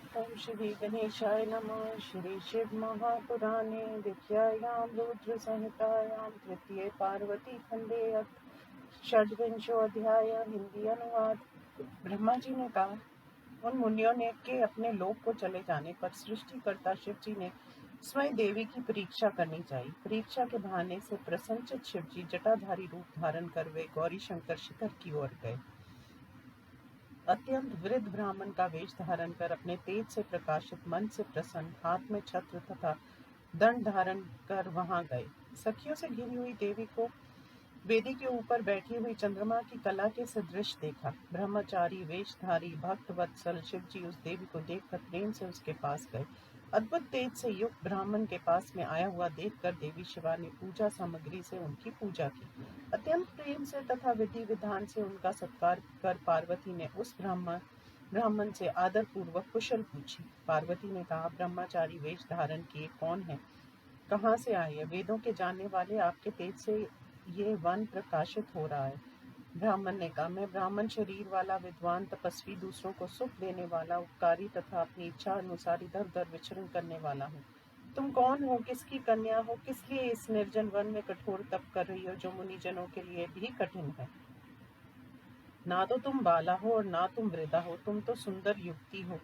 ओम श्री गणेशाय नमः। श्री शिव महापुराणे विद्यायां रुद्र संहितायां तृतीय पार्वती खंडे षड्विंशो अध्याय। हिंदी अनुवाद। ब्रह्मा जी ने कहा, उन मुनियों ने के अपने लोक को चले जाने पर सृष्टिकर्ता शिव जी ने स्वयं देवी की परीक्षा करनी चाहिए। परीक्षा के बहाने से प्रसन्नचित शिव जी जटाधारी रूप धारण कर वे गौरी शंकर शिखर की ओर गए। अत्यंत वृद्ध ब्राह्मण का वेश धारण कर अपने तेज से प्रकाशित मन से प्रसन्न हाथ में छत्र तथा दंड धारण कर वहां गए। सखियों से घिरी हुई देवी को वेदी के ऊपर बैठी हुई चंद्रमा की कला के सदृश देखा। ब्रह्मचारी वेशधारी भक्त वत्सल शिव जी उस देवी को देखकर प्रेम से उसके पास गए। अद्भुत तेज से युक्त ब्राह्मण के पास में आया हुआ देखकर देवी शिवा ने पूजा सामग्री से उनकी पूजा की। अत्यंत प्रेम से तथा विधि विधान से उनका सत्कार कर पार्वती ने उस ब्राह्मण से आदर पूर्वक कुशल पूछी। पार्वती ने कहा, ब्रह्मचारी वेश धारण किए कौन है, कहाँ से आए हैं? वेदों के जानने वाले, आपके तेज से ये वन प्रकाशित हो रहा है। ब्राह्मण ने कहा, मैं ब्राह्मण शरीर वाला विद्वान तपस्वी, दूसरों को सुख देने वाला, उपकारी तथा अपनी इच्छा अनुसार इधर उधर विचरण करने वाला हूँ। तुम कौन हो, किसकी कन्या हो, किस लिए इस निर्जन वन में कठोर तप कर रही हो जो मुनिजनों के लिए भी कठिन है? ना तो तुम बाला हो और ना तुम वृद्धा हो, तुम तो सुंदर युवती हो।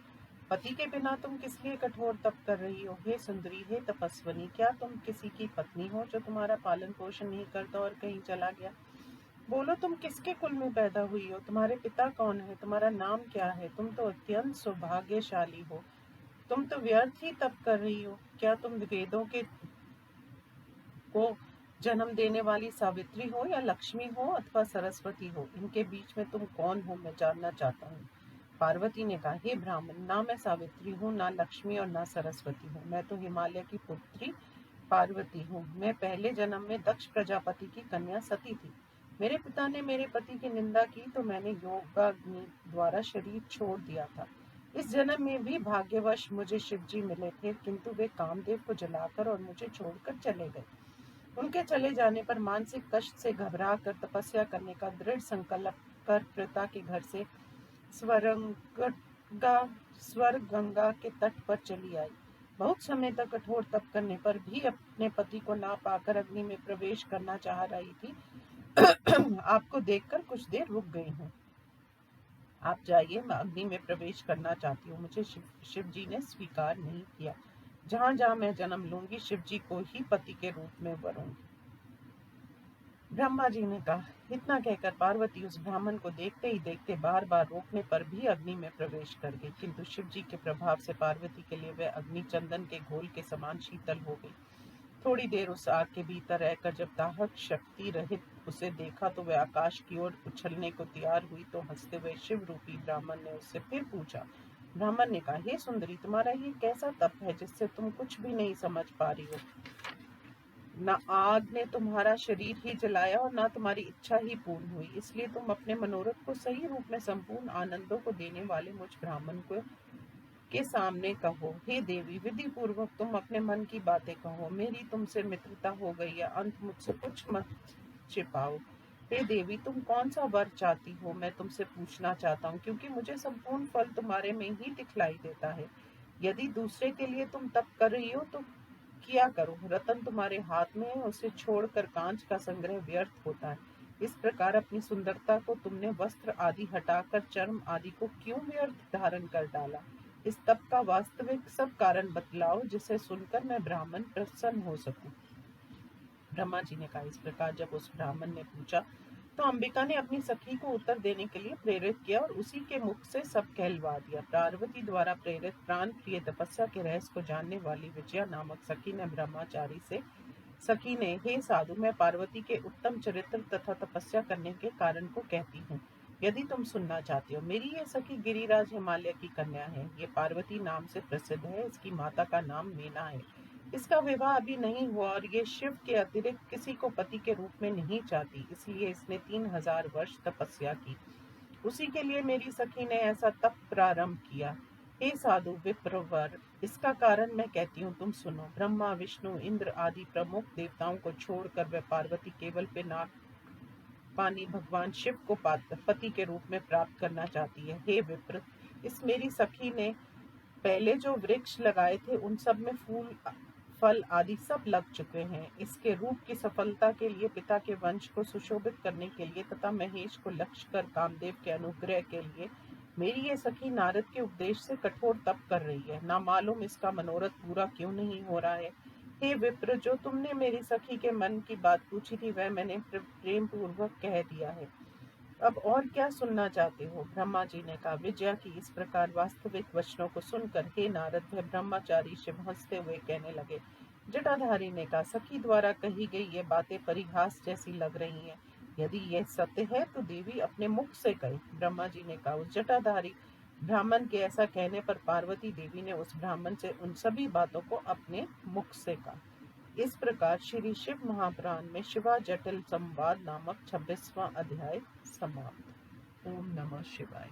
पति के बिना तुम किस लिए कठोर तप कर रही हो? हे सुंदरी, हे तपस्विनी, क्या तुम किसी की पत्नी हो जो तुम्हारा पालन पोषण नहीं करता और कहीं चला गया? बोलो, तुम किसके कुल में पैदा हुई हो? तुम्हारे पिता कौन है? तुम्हारा नाम क्या है? तुम तो अत्यंत सौभाग्यशाली हो। तुम तो व्यर्थ ही तप कर रही हो। क्या तुम वेदों के को जन्म देने वाली सावित्री हो या लक्ष्मी हो अथवा सरस्वती हो? इनके बीच में तुम कौन हो, मैं जानना चाहता हूँ। पार्वती ने कहा, हे ब्राह्मण, ना मैं सावित्री हूँ, ना लक्ष्मी और ना सरस्वती हूँ। मैं तो हिमालय की पुत्री पार्वती हूँ। मैं पहले जन्म में दक्ष प्रजापति की कन्या सती थी। मेरे पिता ने मेरे पति की निंदा की तो मैंने योगाग्नि द्वारा शरीर छोड़ दिया था। इस जन्म में भी भाग्यवश मुझे शिव जी मिले थे, किंतु वे कामदेव को जलाकर और मुझे छोड़कर चले गए। उनके चले जाने पर मानसिक कष्ट से घबरा कर तपस्या करने का दृढ़ संकल्प कर पिता के घर से स्वर गंगा के तट पर चली आई। बहुत समय तक कठोर तप करने पर भी अपने पति को ना पाकर अग्नि में प्रवेश करना चाह रही थी। आपको देखकर कुछ देर रुक गई हूँ। आप जाइए, मैं अग्नि में प्रवेश करना चाहती हूँ। मुझे शिव जी ने स्वीकार नहीं किया। जहाँ जहाँ मैं जन्म लूंगी, शिव जी को ही पति के रूप में वरूंगी। ब्रह्मा जी ने कहा। इतना कहकर पार्वती उस ब्राह्मण को देखते ही देखते बार बार रोकने पर भी अग्नि में प्रवेश कर गई, किंतु शिव जी के प्रभाव से पार्वती के लिए वह अग्नि चंदन के घोल के समान शीतल हो गई। थोड़ी देर उस आग के भीतर रहकर जब दाहक शक्ति रहित उसे देखा तो वह आकाश की ओर उछलने को तैयार हुई, तो हंसते हुए शिव रूपी ब्राह्मण ने उससे फिर पूछा। ब्राह्मण ने कहा, हे सुंदरी, तुम्हारा ये कैसा तप है जिससे तुम कुछ भी नहीं समझ पा रही हो? न आग ने तुम्हारा शरीर ही जलाया और न तुम्हारी इच्छा ही पूर्ण हुई, इसलिए तुम अपने मनोरथ को सही रूप में संपूर्ण आनंदों को देने वाले मुझ ब्राह्मण को के सामने कहो। हे देवी, विधि पूर्वक तुम अपने मन की बातें कहो। मेरी तुमसे मित्रता हो गई है, अंत मुझसे कुछ मत छिपाओ। हे देवी, तुम कौन सा वर चाहती हो, मैं तुमसे पूछना चाहता हूँ, क्योंकि मुझे संपूर्ण फल तुम्हारे में ही दिखलाई देता है। यदि दूसरे के लिए तुम तप कर रही हो तो किया करो। रतन तुम्हारे हाथ में है, उसे छोड़कर कांच का संग्रह व्यर्थ होता है। इस प्रकार अपनी सुंदरता को तुमने वस्त्र आदि हटाकर चर्म आदि को क्यों व्यर्थ धारण कर डाला? इस तप का वास्तविक सब कारण बतलाओ, जिसे सुनकर मैं ब्राह्मण प्रसन्न हो सकूं। ब्रह्मा जी ने कहा। इस प्रकार जब उस ब्राह्मण ने पूछा तो अंबिका ने अपनी सखी को उत्तर देने के लिए प्रेरित किया और उसी के मुख से सब कहलवा दिया। पार्वती द्वारा प्रेरित प्राण प्रिय तपस्या के रहस्य को जानने वाली विजया नामक सखी ने ब्रह्मचारी से सखी ने हे साधु, मैं पार्वती के उत्तम चरित्र तथा तपस्या करने के कारण को कहती हूँ, यदि तुम सुनना चाहते हो। मेरी ये सखी गिरिराज हिमालय की कन्या है। ये पार्वती नाम से प्रसिद्ध है। इसकी माता का नाम मीना है। इसका विवाह अभी नहीं हुआ और ये शिव के अतिरिक्त किसी को पति के रूप में नहीं चाहती, इसलिए इसने 3000 वर्ष तपस्या की। उसी के लिए मेरी सखी ने ऐसा तप प्रारंभ किया। हे साधु विप्रवर, इसका कारण मैं कहती हूँ, तुम सुनो। ब्रह्मा, विष्णु, इंद्र आदि प्रमुख देवताओं को छोड़कर वह पार्वती केवल पिनाक पानी भगवान शिव को पति के रूप में प्राप्त करना चाहती है। हे विप्र, इस मेरी सखी ने पहले जो वृक्ष लगाए थे उन सब में फूल फल आदि सब लग चुके हैं। इसके रूप की सफलता के लिए, पिता के वंश को सुशोभित करने के लिए तथा महेश को लक्ष्य कर कामदेव के अनुग्रह के लिए मेरी ये सखी नारद के उपदेश से कठोर तप कर रही है। ना मालूम इसका मनोरथ पूरा क्यों नहीं हो रहा है। हे विप्र, जो तुमने मेरी सखी के मन की बात पूछी थी वह मैंने प्रेम पूर्वक कह दिया है। अब और क्या सुनना चाहते हो? ब्रह्मा जी ने कहा। विजया की इस प्रकार वास्तविक वचनों को सुनकर हे नारद, वह ब्रह्मचारी शिव हंसते हुए कहने लगे। जटाधारी ने कहा, सखी द्वारा कही गई ये बातें परिहास जैसी लग रही हैं। यदि यह सत्य है तो देवी अपने मुख से कहे। ब्रह्मा जी ने कहा, उस जटाधारी ब्राह्मण के ऐसा कहने पर पार्वती देवी ने उस ब्राह्मण से उन सभी बातों को अपने मुख से कहा। इस प्रकार श्री शिव महापुराण में शिवा जटिल संवाद नामक 26वां अध्याय समाप्त। ओम नमः शिवाय।